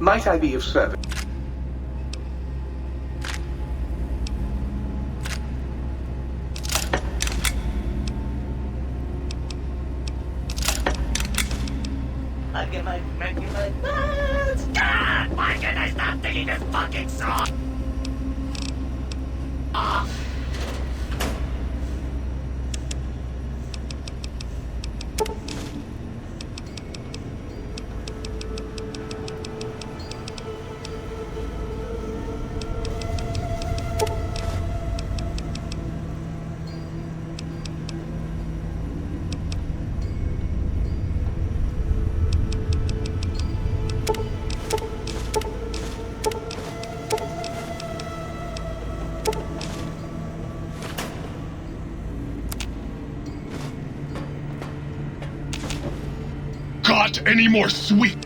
Might I be of service? I'll get my God! Why can I stop singing this fucking song? Oh. Got any more sweet?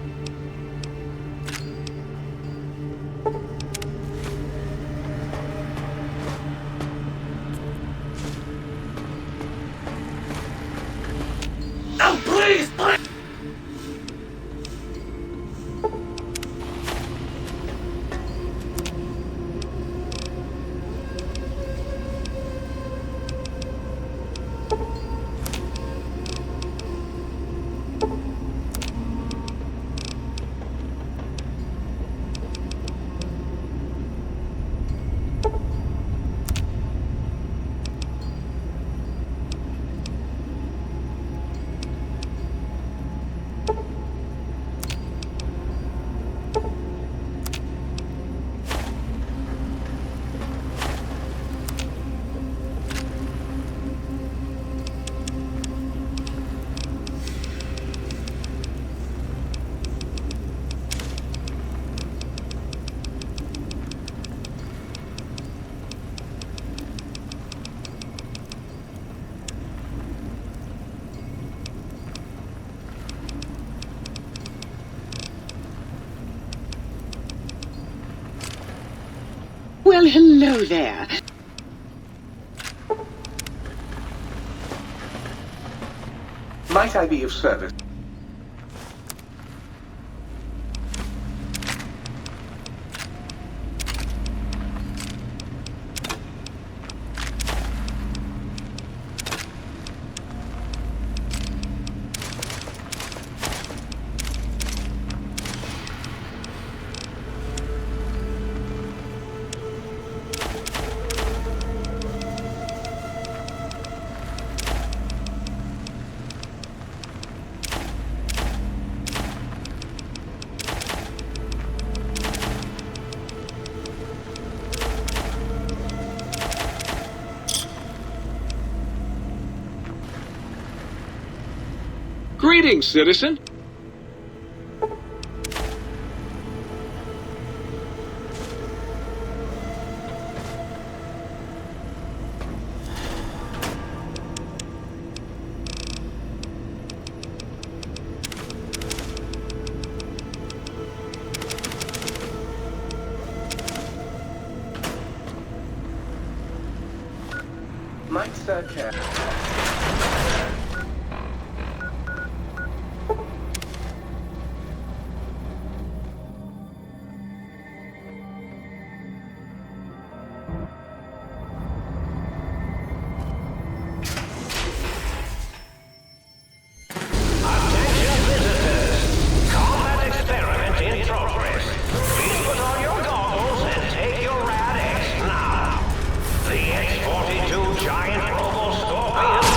No, please, please! Well, hello there. Might I be of service? Greetings, citizen. Might Sir care? Giant Robo Scorpion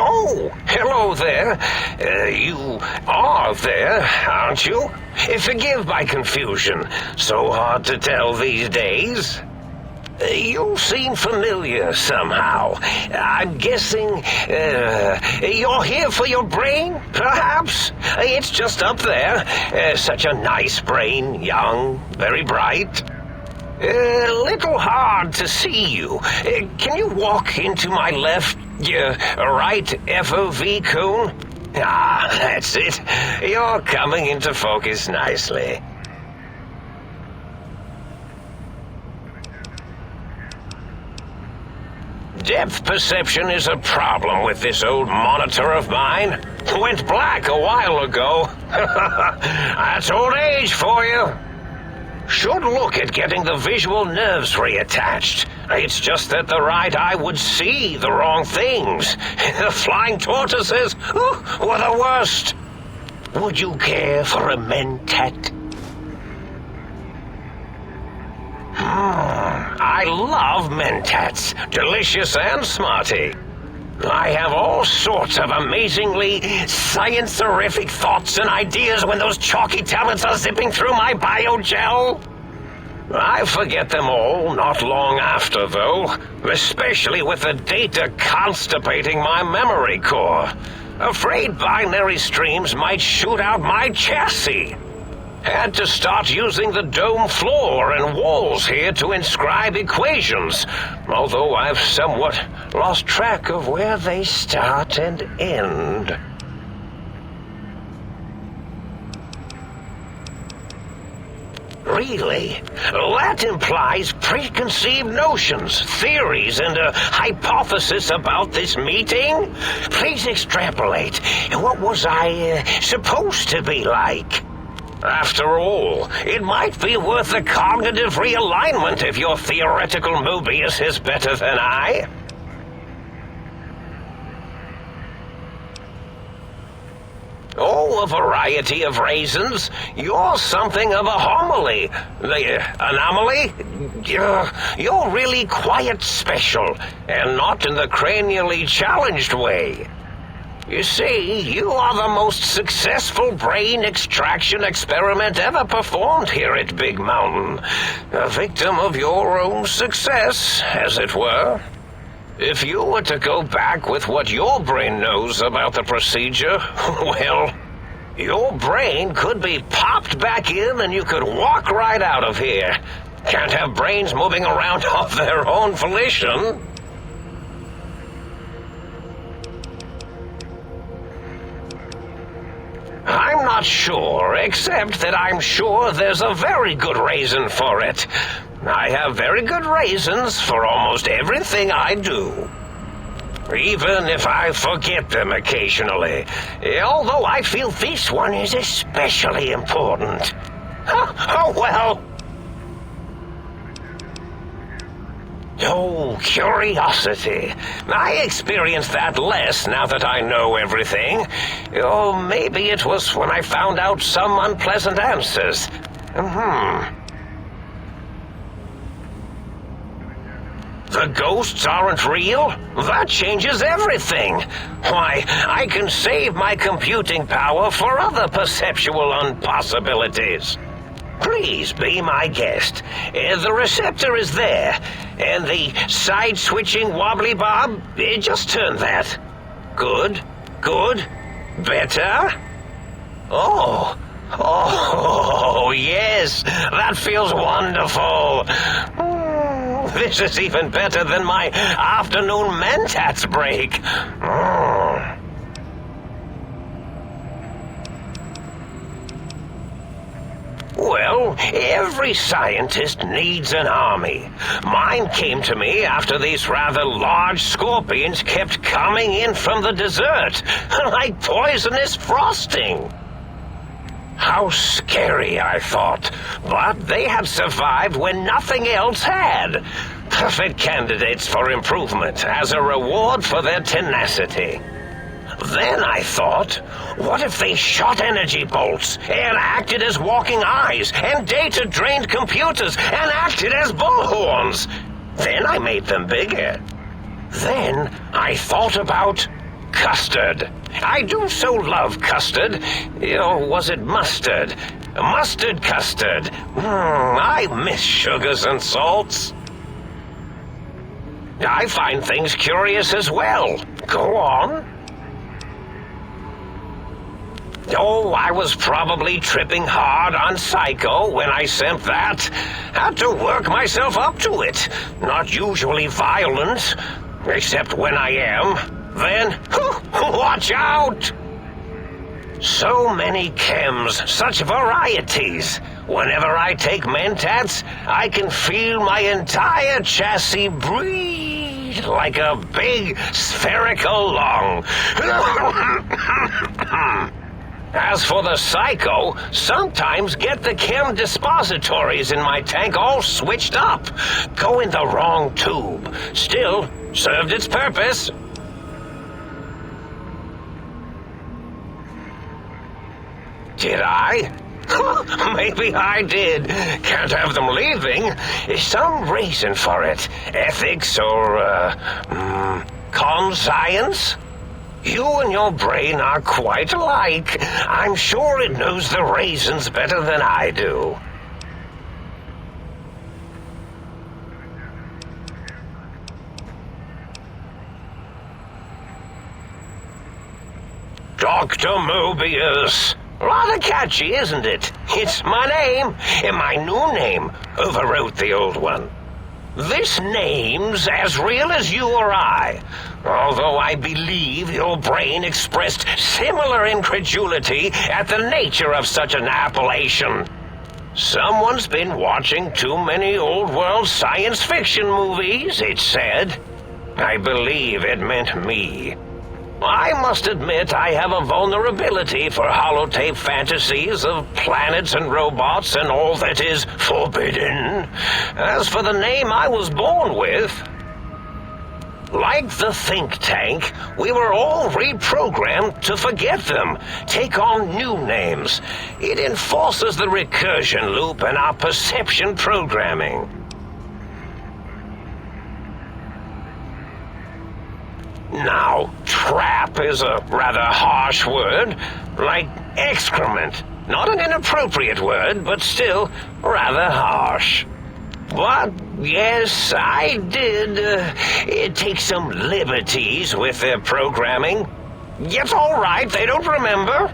Oh, hello there. You are there, aren't you? Forgive my confusion. So hard to tell these days. You seem familiar somehow. I'm guessing, you're here for your brain, perhaps? It's just up there. Such a nice brain, young, very bright. A little hard to see you. Can you walk into my left, right FOV cone? Ah, that's it. You're coming into focus nicely. Depth perception is a problem with this old monitor of mine. Went black a while ago. That's old age for you. Should look at getting the visual nerves reattached. It's just that the right eye would see the wrong things. The flying tortoises were the worst. Would you care for a mentat? I love mentats. Delicious and smarty. I have all sorts of amazingly science-terrific thoughts and ideas when those chalky tablets are zipping through my biogel. I forget them all not long after, though, especially with the data constipating my memory core. Afraid binary streams might shoot out my chassis. Had to start using the dome floor and walls here to inscribe equations, although I've somewhat lost track of where they start and end. Really? That implies preconceived notions, theories, and a hypothesis about this meeting? Please extrapolate. What was I supposed to be like? After all, it might be worth a cognitive realignment if your theoretical Mobius is better than I. Oh, a variety of reasons. You're something of a homily. Anomaly? You're really quite special, and not in the cranially challenged way. You see, you are the most successful brain extraction experiment ever performed here at Big Mountain. A victim of your own success, as it were. If you were to go back with what your brain knows about the procedure, well, your brain could be popped back in and you could walk right out of here. Can't have brains moving around of their own volition. I'm not sure, except that I'm sure there's a very good reason for it. I have very good reasons for almost everything I do. Even if I forget them occasionally. Although I feel this one is especially important. Oh well. Oh, curiosity. I experience that less now that I know everything. Or maybe it was when I found out some unpleasant answers. The ghosts aren't real? That changes everything. Why, I can save my computing power for other perceptual impossibilities. Please be my guest. The receptor is there, and the side-switching wobbly bob, just turn that. Good, good, better. Oh, yes, that feels wonderful. This is even better than my afternoon mentats break. Well, every scientist needs an army. Mine came to me after these rather large scorpions kept coming in from the desert, like poisonous frosting. How scary, I thought, but they had survived when nothing else had. Perfect candidates for improvement as a reward for their tenacity. Then I thought, what if they shot energy bolts and acted as walking eyes and data-drained computers and acted as bullhorns? Then I made them bigger. Then I thought about Custard. I do so love custard. Or was it mustard? Mustard custard. I miss sugars and salts. I find things curious as well. Go on. Oh, I was probably tripping hard on Psycho when I sent that. Had to work myself up to it. Not usually violent, except when I am. Then, watch out! So many chems, such varieties. Whenever I take Mentats, I can feel my entire chassis breathe like a big spherical lung. As for the Psycho, sometimes get the chem dispositories in my tank all switched up. Go in the wrong tube. Still, served its purpose. Did I? Maybe I did. Can't have them leaving. Some reason for it. Ethics or, conscience? You and your brain are quite alike. I'm sure it knows the raisins better than I do. Dr. Mobius. Rather catchy, isn't it? It's my name, and my new name overwrote the old one. This name's as real as you or I, although I believe your brain expressed similar incredulity at the nature of such an appellation. Someone's been watching too many old-world science fiction movies, it said. I believe it meant me. I must admit I have a vulnerability for holotape fantasies of planets and robots and all that is forbidden. As for the name I was born with, like the think tank, we were all reprogrammed to forget them, take on new names. It enforces the recursion loop in our perception programming. Now, trap is a rather harsh word, like excrement. Not an inappropriate word, but still rather harsh. But, yes, I did take some liberties with their programming. It's all right, they don't remember.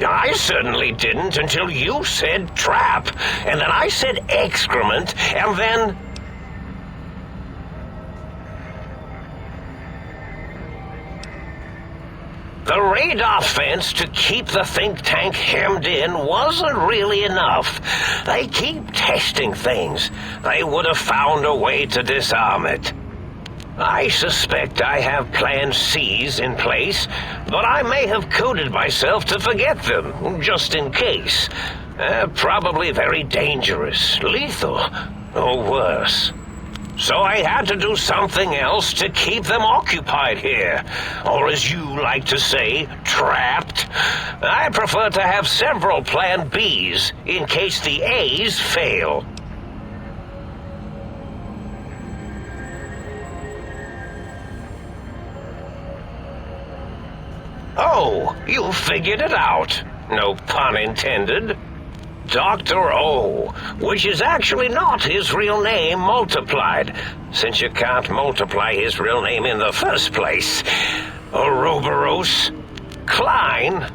I certainly didn't until you said trap, and then I said excrement, and then... The radar fence to keep the think tank hemmed in wasn't really enough. They keep testing things. They would have found a way to disarm it. I suspect I have Plan C's in place, but I may have coded myself to forget them, just in case. Probably very dangerous, lethal, or worse. So I had to do something else to keep them occupied here. Or as you like to say, trapped. I prefer to have several Plan Bs in case the A's fail. Oh, you figured it out. No pun intended. Dr. O, which is actually not his real name multiplied, since you can't multiply his real name in the first place. Ouroboros, Klein,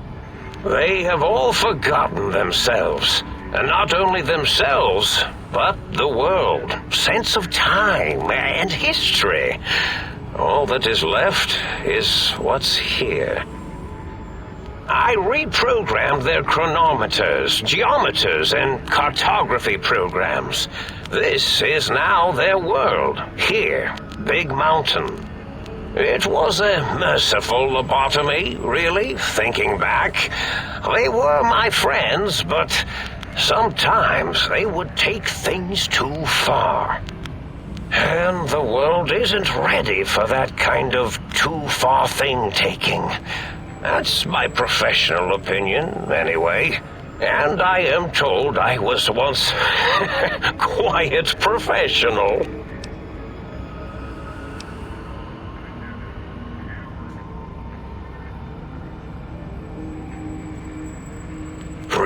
they have all forgotten themselves. And not only themselves, but the world, sense of time, and history. All that is left is what's here. I reprogrammed their chronometers, geometers, and cartography programs. This is now their world, here, Big Mountain. It was a merciful lobotomy, really, thinking back. They were my friends, but sometimes they would take things too far. And the world isn't ready for that kind of too-far thing-taking. That's my professional opinion, anyway. And I am told I was once quite professional.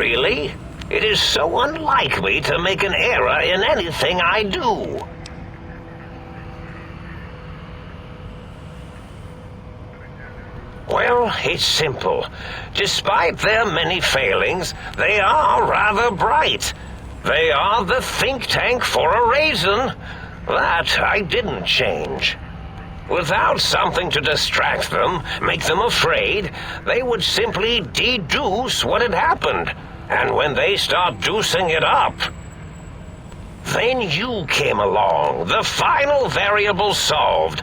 Really? It is so unlike me to make an error in anything I do. Well, it's simple. Despite their many failings, they are rather bright. They are the think tank for a reason. That I didn't change. Without something to distract them, make them afraid, they would simply deduce what had happened. And when they start deucing it up, then you came along, the final variable solved.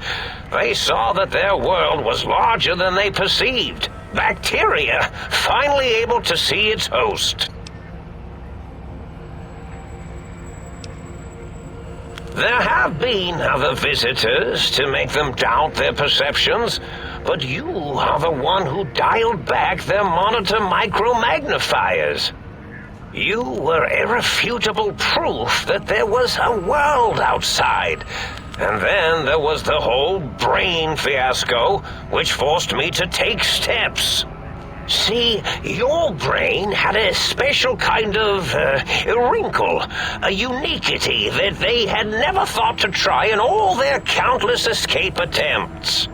They saw that their world was larger than they perceived. Bacteria, finally able to see its host. There have been other visitors to make them doubt their perceptions, but you are the one who dialed back their monitor micromagnifiers. You were irrefutable proof that there was a world outside. And then there was the whole brain fiasco, which forced me to take steps. See, your brain had a special kind of wrinkle, a uniquity that they had never thought to try in all their countless escape attempts.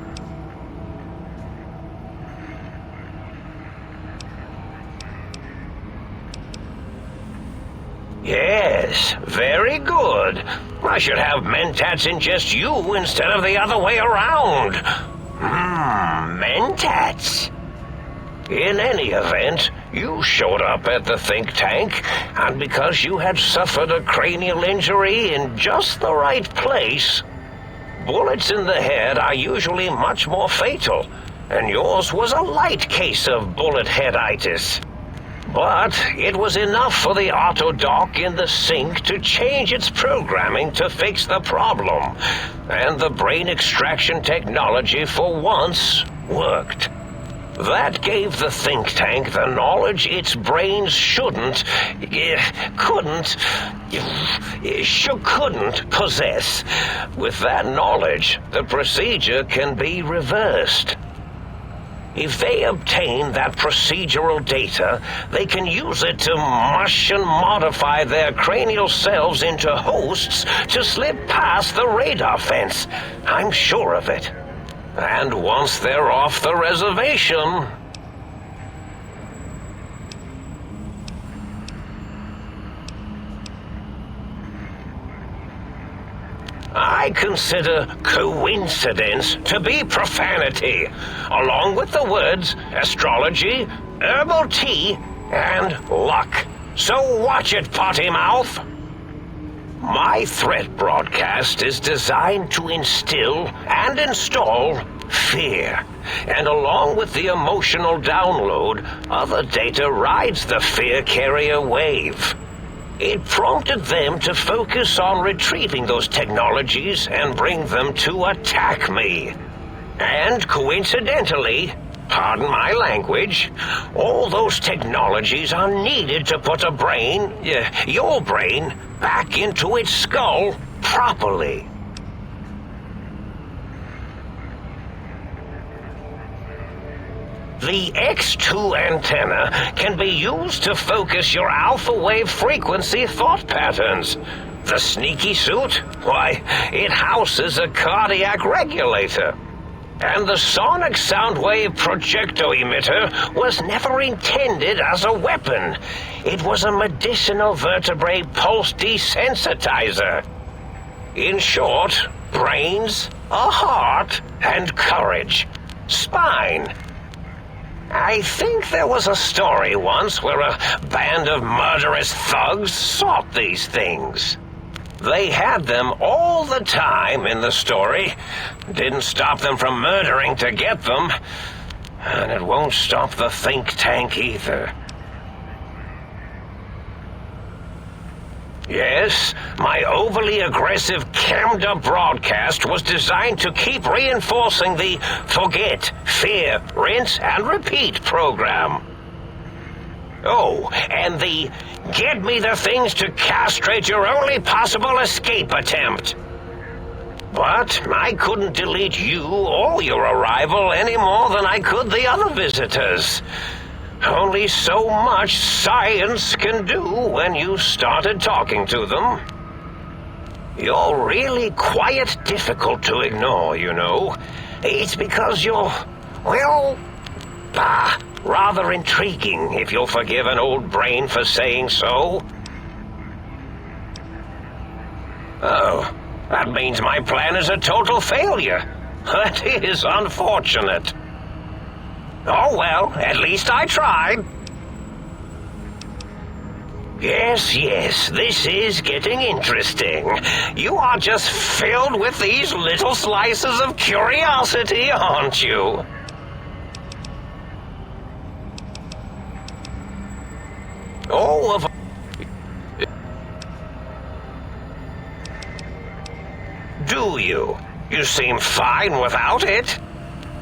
Yes, very good. I should have mentats ingest you instead of the other way around. Mentats. In any event, you showed up at the think tank, and because you had suffered a cranial injury in just the right place, bullets in the head are usually much more fatal, and yours was a light case of bullet headitis. But it was enough for the autodoc in the sink to change its programming to fix the problem, and the brain extraction technology for once worked. That gave the think tank the knowledge its brains couldn't possess. With that knowledge, the procedure can be reversed. If they obtain that procedural data, they can use it to mush and modify their cranial selves into hosts to slip past the radar fence. I'm sure of it. And once they're off the reservation... I consider coincidence to be profanity, along with the words astrology, herbal tea, and luck. So watch it, potty mouth. My threat broadcast is designed to instill and install fear, and along with the emotional download, other data rides the fear carrier wave. It prompted them to focus on retrieving those technologies and bring them to attack me. And coincidentally, pardon my language, all those technologies are needed to put a brain, your brain, back into its skull properly. The X2 antenna can be used to focus your alpha wave frequency thought patterns. The sneaky suit? Why, it houses a cardiac regulator. And the sonic sound wave projecto emitter was never intended as a weapon. It was a medicinal vertebrae pulse desensitizer. In short, brains, a heart, and courage. Spine. I think there was a story once where a band of murderous thugs sought these things. They had them all the time in the story. Didn't stop them from murdering to get them. And it won't stop the think tank either. Yes, my overly aggressive cammed-up broadcast was designed to keep reinforcing the forget, fear, rinse, and repeat program. Oh, and the get me the things to castrate your only possible escape attempt. But I couldn't delete you or your arrival any more than I could the other visitors. Only so much science can do when you started talking to them. You're really quite difficult to ignore, you know. It's because you're, well, rather intriguing, if you'll forgive an old brain for saying so. Oh, that means my plan is a total failure. That is unfortunate. Oh well, at least I tried. Yes, this is getting interesting. You are just filled with these little slices of curiosity, aren't you? Oh, of... Do you? You seem fine without it.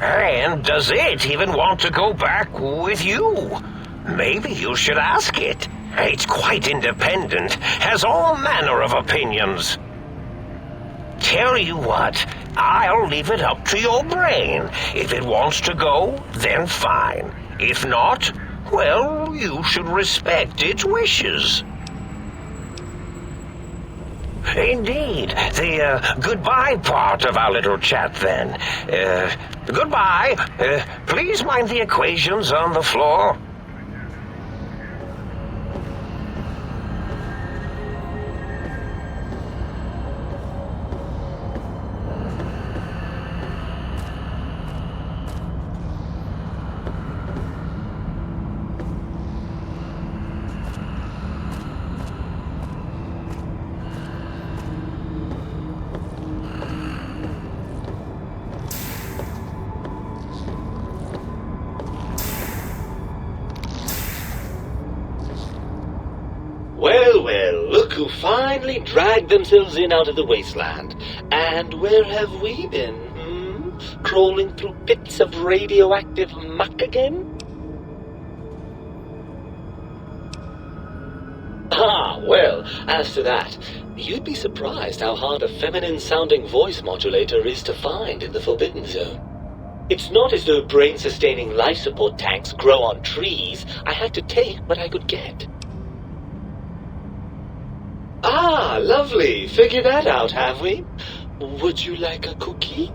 And does it even want to go back with you? Maybe you should ask it. It's quite independent, has all manner of opinions. Tell you what, I'll leave it up to your brain. If it wants to go, then fine. If not, well, you should respect its wishes. Indeed. The goodbye part of our little chat, then. Goodbye. Please mind the equations on the floor. Well, look who finally dragged themselves in out of the wasteland. And where have we been, Crawling through pits of radioactive muck again? Well, as to that, you'd be surprised how hard a feminine-sounding voice modulator is to find in the Forbidden Zone. It's not as though brain-sustaining life support tanks grow on trees. I had to take what I could get. Lovely. Figured that out, have we? Would you like a cookie?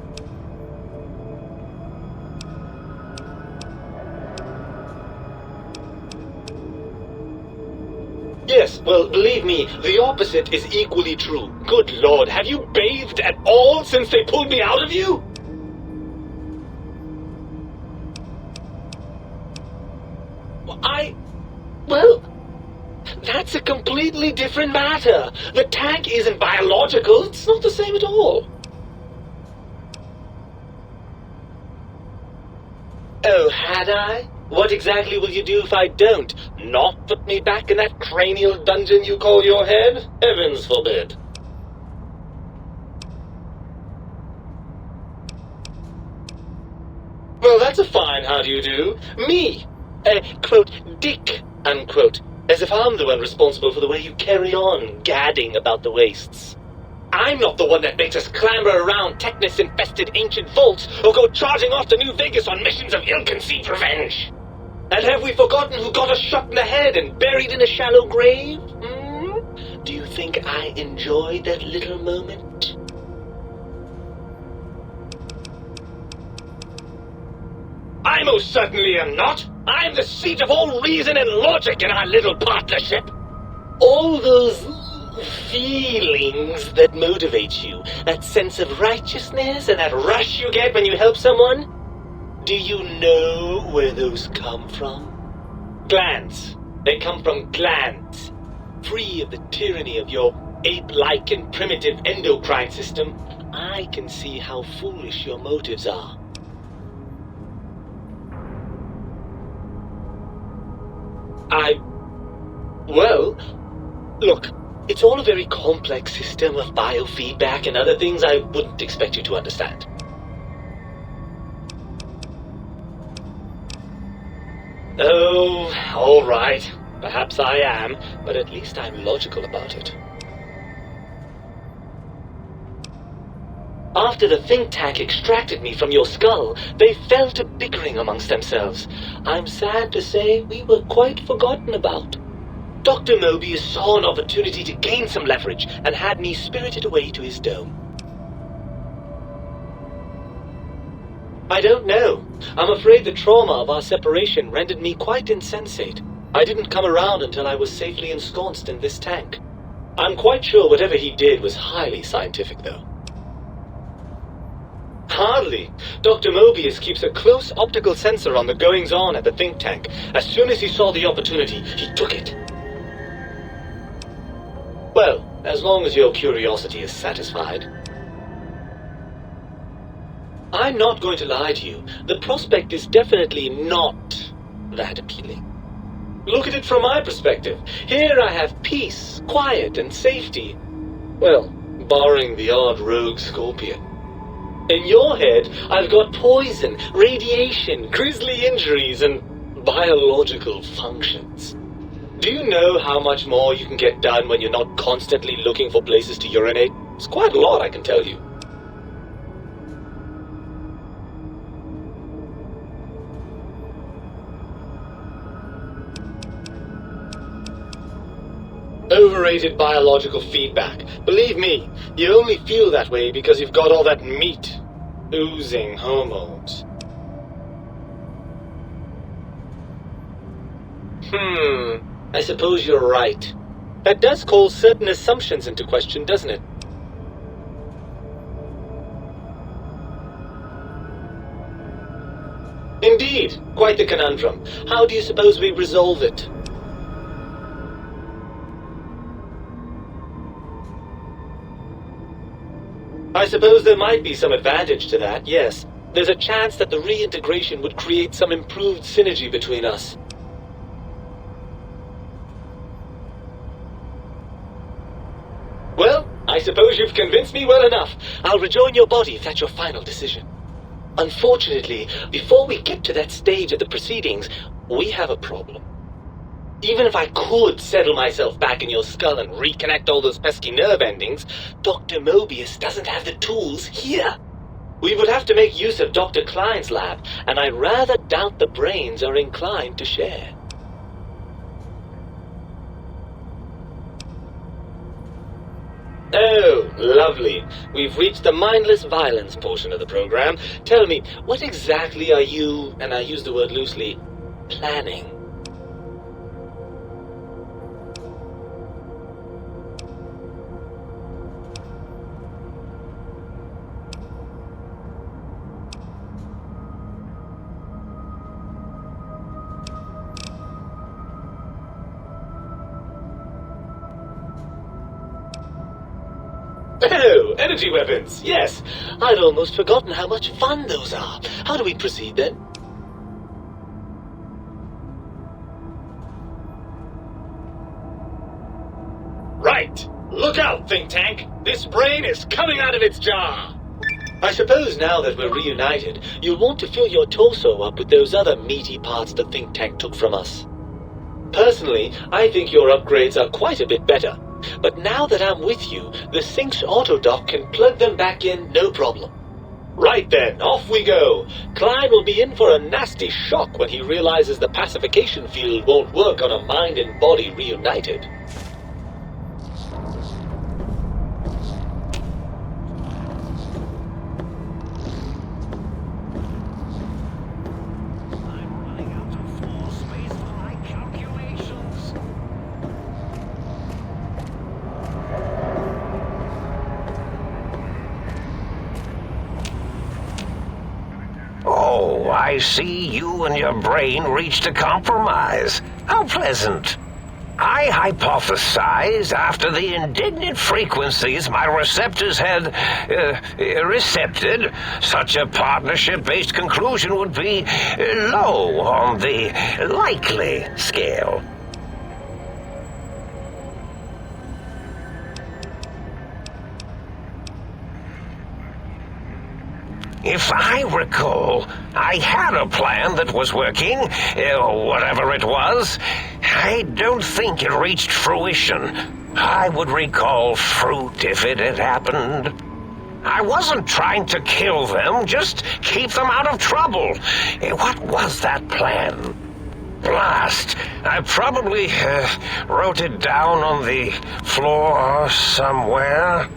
Yes, well, believe me, the opposite is equally true. Good Lord, have you bathed at all since they pulled me out of you? Well, that's a completely different matter. The tank isn't biological. It's not the same at all. Oh, had I? What exactly will you do if I don't? Not put me back in that cranial dungeon you call your head? Heavens forbid. Well, that's a fine how do you do. Me, quote, dick, unquote. As if I'm the one responsible for the way you carry on gadding about the wastes. I'm not the one that makes us clamber around Technus-infested ancient vaults or go charging off to New Vegas on missions of ill-conceived revenge. And have we forgotten who got us shot in the head and buried in a shallow grave? Do you think I enjoyed that little moment? I most certainly am not. I'm the seat of all reason and logic in our little partnership. All those feelings that motivate you, that sense of righteousness and that rush you get when you help someone, do you know where those come from? Glands. They come from glands. Free of the tyranny of your ape-like and primitive endocrine system, I can see how foolish your motives are. Well, look, it's all a very complex system of biofeedback and other things I wouldn't expect you to understand. Oh, all right. Perhaps I am, but at least I'm logical about it. After the think tank extracted me from your skull, they fell to bickering amongst themselves. I'm sad to say we were quite forgotten about. Dr. Mobius saw an opportunity to gain some leverage and had me spirited away to his dome. I don't know. I'm afraid the trauma of our separation rendered me quite insensate. I didn't come around until I was safely ensconced in this tank. I'm quite sure whatever he did was highly scientific, though. Hardly. Dr. Mobius keeps a close optical sensor on the goings-on at the think tank. As soon as he saw the opportunity, he took it. Well, as long as your curiosity is satisfied. I'm not going to lie to you. The prospect is definitely not that appealing. Look at it from my perspective. Here I have peace, quiet, and safety. Well, barring the odd rogue scorpion. In your head, I've got poison, radiation, grisly injuries, and biological functions. Do you know how much more you can get done when you're not constantly looking for places to urinate? It's quite a lot, I can tell you. Overrated biological feedback. Believe me, you only feel that way because you've got all that meat. Oozing hormones. I suppose you're right. That does call certain assumptions into question, doesn't it? Indeed, quite the conundrum. How do you suppose we resolve it? I suppose there might be some advantage to that, yes. There's a chance that the reintegration would create some improved synergy between us. Well, I suppose you've convinced me well enough. I'll rejoin your body if that's your final decision. Unfortunately, before we get to that stage of the proceedings, we have a problem. Even if I could settle myself back in your skull and reconnect all those pesky nerve endings, Dr. Mobius doesn't have the tools here. We would have to make use of Dr. Klein's lab, and I rather doubt the brains are inclined to share. Oh, lovely. We've reached the mindless violence portion of the program. Tell me, what exactly are you, and I use the word loosely, planning? Oh, energy weapons, yes. I'd almost forgotten how much fun those are. How do we proceed then? Right. Look out, think tank. This brain is coming out of its jar. I suppose now that we're reunited, you'll want to fill your torso up with those other meaty parts the think tank took from us. Personally, I think your upgrades are quite a bit better. But now that I'm with you, the Sync's autodock can plug them back in no problem. Right then, off we go. Klein will be in for a nasty shock when he realizes the pacification field won't work on a mind and body reunited. Oh, I see you and your brain reached a compromise. How pleasant. I hypothesized after the indignant frequencies my receptors had recepted, such a partnership-based conclusion would be low on the likely scale. If I recall, I had a plan that was working, whatever it was. I don't think it reached fruition. I would recall fruit if it had happened. I wasn't trying to kill them, just keep them out of trouble. What was that plan? Blast! I probably wrote it down on the floor somewhere.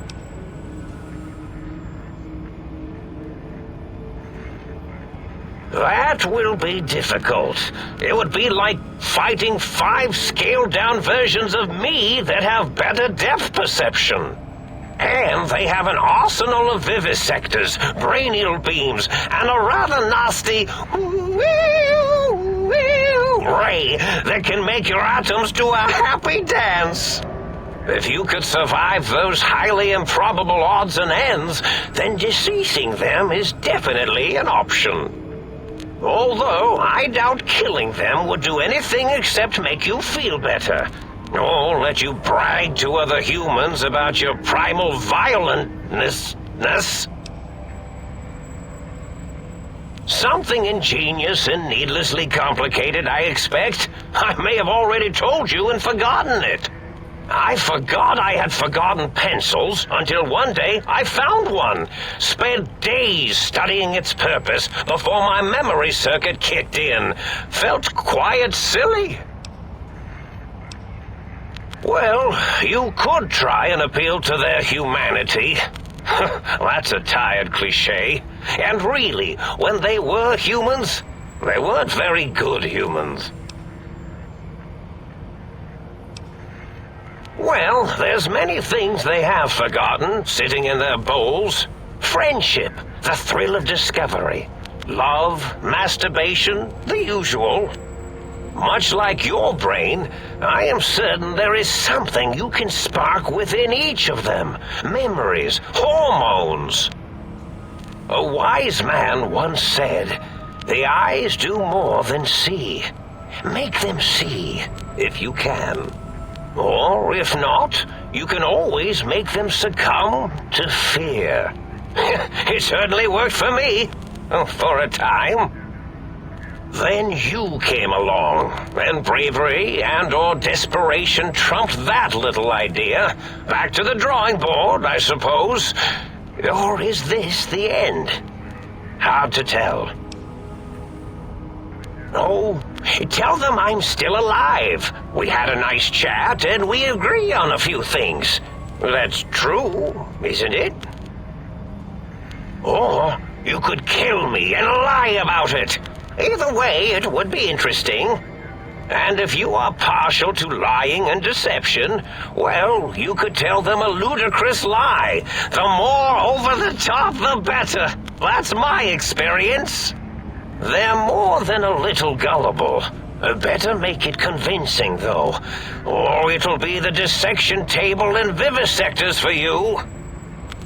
That will be difficult. It would be like fighting 5 scaled-down versions of me that have better depth perception. And they have an arsenal of vivisectors, brainial beams, and a rather nasty ray that can make your atoms do a happy dance. If you could survive those highly improbable odds and ends, then deceasing them is definitely an option. Although I doubt killing them would do anything except make you feel better. Or let you brag to other humans about your primal violentness. Something ingenious and needlessly complicated, I expect. I may have already told you and forgotten it. I forgot I had forgotten pencils until one day I found one. Spent days studying its purpose before my memory circuit kicked in. Felt quite silly. Well, you could try and appeal to their humanity. That's a tired cliche. And really, when they were humans, they weren't very good humans. Well, there's many things they have forgotten, sitting in their bowls. Friendship, the thrill of discovery. Love, masturbation, the usual. Much like your brain, I am certain there is something you can spark within each of them. Memories, hormones. A wise man once said, "The eyes do more than see. Make them see, if you can. Or, if not, you can always make them succumb to fear." It certainly worked for me, for a time. Then you came along, and bravery and/or desperation trumped that little idea. Back to the drawing board, I suppose. Or is this the end? Hard to tell. Oh, tell them I'm still alive. We had a nice chat, and we agree on a few things. That's true, isn't it? Or you could kill me and lie about it. Either way, it would be interesting. And if you are partial to lying and deception, well, you could tell them a ludicrous lie. The more over the top, the better. That's my experience. They're more than a little gullible. Better make it convincing, though, or it'll be the dissection table and vivisectors for you.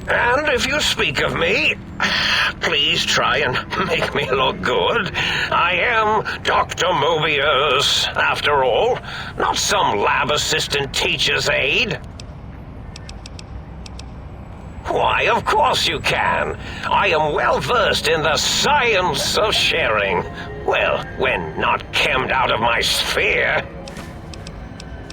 And if you speak of me, please try and make me look good. I am Dr. Mobius, after all, not some lab assistant teacher's aide. Why, of course you can. I am well versed in the science of sharing. Well, when not chemmed out of my sphere.